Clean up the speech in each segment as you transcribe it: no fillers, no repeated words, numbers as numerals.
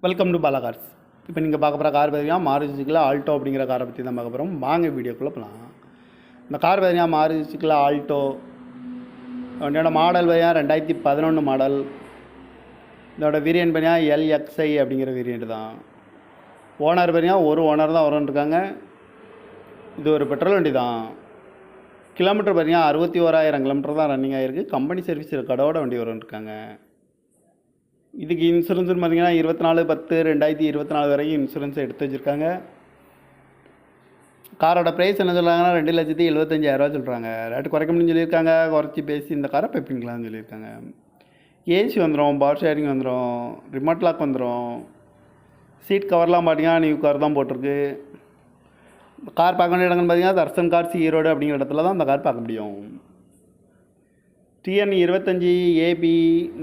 Welcome to Bala cars. இப்போ நீங்கள் பார்க்க போகிற கார் பார்த்தீங்கன்னா மாருதி சுசுகி ஆல்டோ அப்படிங்கிற காரை பற்றி தான் பார்க்க போகிறோம். வாங்க வீடியோக்குள்ளே போகலாம். இந்த கார் பார்த்தீங்கன்னா மாருதி சுசுகி ஆல்டோ வண்டியோட மாடல் பார்த்தீங்கன்னா 2011 மாடல். இதோட வேரியன்ட் பார்த்தீங்கன்னா LXI அப்படிங்கிற வேரியன்ட் தான். ஓனர் பார்த்தீங்கன்னா ஒரு ஓனர் தான் வரன்ட்ருக்காங்க. இது ஒரு பெட்ரோல் வண்டி தான். கிலோமீட்டர் பார்த்தீங்கன்னா 61,000 கிலோமீட்டர் தான் ரன்னிங் ஆகிருக்கு. கம்பெனி சர்வீஸ் கடவோட வண்டி வரன்ட்ருக்காங்க. இதுக்கு இன்சூரன்ஸ்னு பார்த்தீங்கன்னா 24/10/2024 வரைக்கும் இன்சூரன்ஸ் எடுத்து வச்சுருக்காங்க. காரோட ப்ரைஸ் என்ன சொல்கிறாங்கன்னா 2,75,000 சொல்கிறாங்க. ரேட்டு குறைக்க முடியும்னு சொல்லியிருக்காங்க. குறைச்சி பேசி இந்த காரை பெப்பிங்களான்னு சொல்லியிருக்காங்க. ஏசி வந்துடும், பவர் ஷேரிங் வந்துடும், ரிமோட் லாக் வந்துடும். சீட் கவர்லாம் பார்த்தீங்கன்னா நியூ கார் தான் போட்டிருக்கு. கார் பார்க்க வேண்டிய இடங்கள்னு பார்த்தீங்கன்னா தர்சன் கார்ஸ் ஈரோடு அப்படிங்கிற இடத்துல தான் அந்த கார் பார்க்க முடியும். TN 25 AB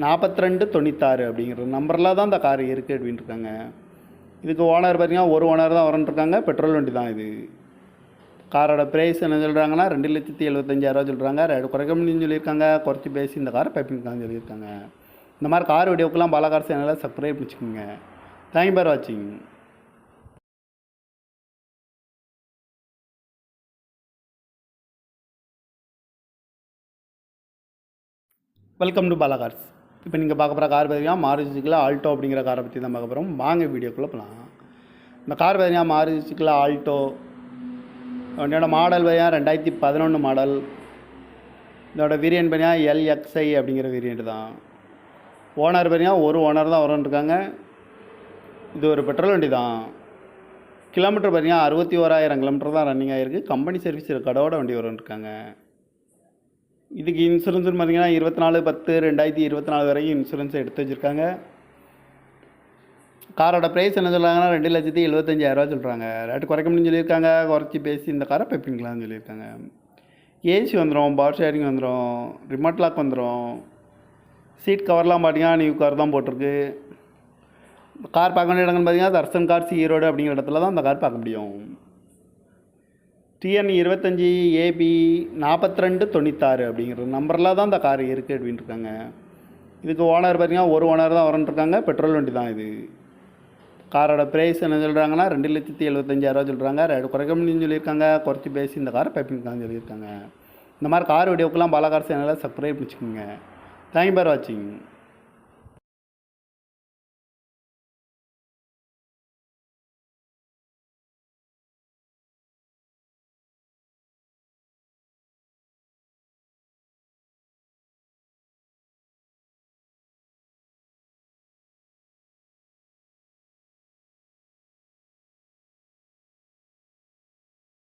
4296 அப்படிங்கிற நம்பரில் தான் இந்த கார் இருக்குது அப்படின்ட்டுருக்காங்க. இதுக்கு ஓனர் பார்த்தீங்கன்னா ஒரு ஓனர் தான் வரன்ட்ருக்காங்க. பெட்ரோல் வண்டி தான் இது. காரோட ப்ரைஸ் என்ன சொல்கிறாங்கன்னா 2,75,000 சொல்கிறாங்க. ரேட்டு குறைக்க முடியும்னு சொல்லியிருக்காங்க. குறைச்சி பேசி இந்த காரை பைப்பிங்கான்னு சொல்லியிருக்காங்க. இந்த மாதிரி கார் வீடியோக்கெல்லாம் பாலா கார் சேனலில் சப்ஸ்கிரைப் வச்சுக்கோங்க. தேங்க்யூ ஃபார் வாட்சிங். Welcome to Bala cars. இப்போ நீங்கள் பார்க்க போகிற கார் பார்த்தீங்கன்னா மாருதி சுசுகி ஆல்டோ அப்படிங்கிற காரை பற்றி தான் பார்க்க போகிறோம். வாங்க வீடியோக்குள்ளே போகலாம். இந்த கார் பார்த்தீங்கன்னா மாருதி சுசுகி ஆல்டோ வண்டியோட மாடல் பார்த்தீங்கன்னா 2011 மாடல். இதோட வேரியன்ட் பார்த்தீங்கன்னா LXI அப்படிங்கிற வேரியன்ட் தான். ஓனர் பார்த்தீங்கன்னா ஒரு ஓனர் தான் வரன்ட்ருக்காங்க. இது ஒரு பெட்ரோல் வண்டி தான். கிலோமீட்டர் பார்த்தீங்கன்னா 61,000 கிலோமீட்டர் தான் ரன்னிங் ஆகிருக்கு. கம்பெனி சர்வீஸ் கடவோட வண்டி வரன்ட்ருக்காங்க. இதுக்கு இன்சூரன்ஸ்னு பார்த்தீங்கன்னா 24/10/2024 வரைக்கும் இன்சூரன்ஸ் எடுத்து வச்சுருக்காங்க. காரோட ப்ரைஸ் என்ன சொல்கிறாங்கன்னா 2,75,000 சொல்கிறாங்க. ரேட்டு குறைக்க முடியும்னு சொல்லியிருக்காங்க. குறைச்சி பேசி இந்த காரை பெப்பிங்களான்னு சொல்லியிருக்காங்க. ஏசி வந்துடும், பவர் ஷேரிங் வந்துடும், ரிமோட் லாக் வந்துடும். சீட் கவர்லாம் பார்த்தீங்கன்னா நியூ கார் தான் போட்டிருக்கு. கார் பார்க்க வேண்டிய இடங்கள்னு பார்த்தீங்கன்னா தர்சன் கார்ஸ் ஈரோடு அப்படிங்கிற இடத்துல தான் அந்த கார் பார்க்க முடியும். TN 25 AB 4296 அப்படிங்கிற நம்பரில் தான் இந்த கார் இருக்குது அப்படின்ட்டுருக்காங்க. இதுக்கு ஓனர் பார்த்தீங்கன்னா ஒரு ஓனர் தான் வரன்ட்ருக்காங்க. பெட்ரோல் வண்டி தான் இது. காரோட ப்ரைஸ் என்ன சொல்கிறாங்கன்னா 2,75,000 சொல்கிறாங்க. ரேட்டு குறைக்க முடியும்னு சொல்லியிருக்காங்க. குறைச்சி பேசி இந்த காரை பைப்பிங்கான்னு சொல்லியிருக்காங்க. இந்த மாதிரி கார் வீடியோக்கெல்லாம் பாலா கார் சேனலில் சப்ஸ்கிரைப் வச்சுக்கோங்க. தேங்க்யூ ஃபார் வாட்சிங்.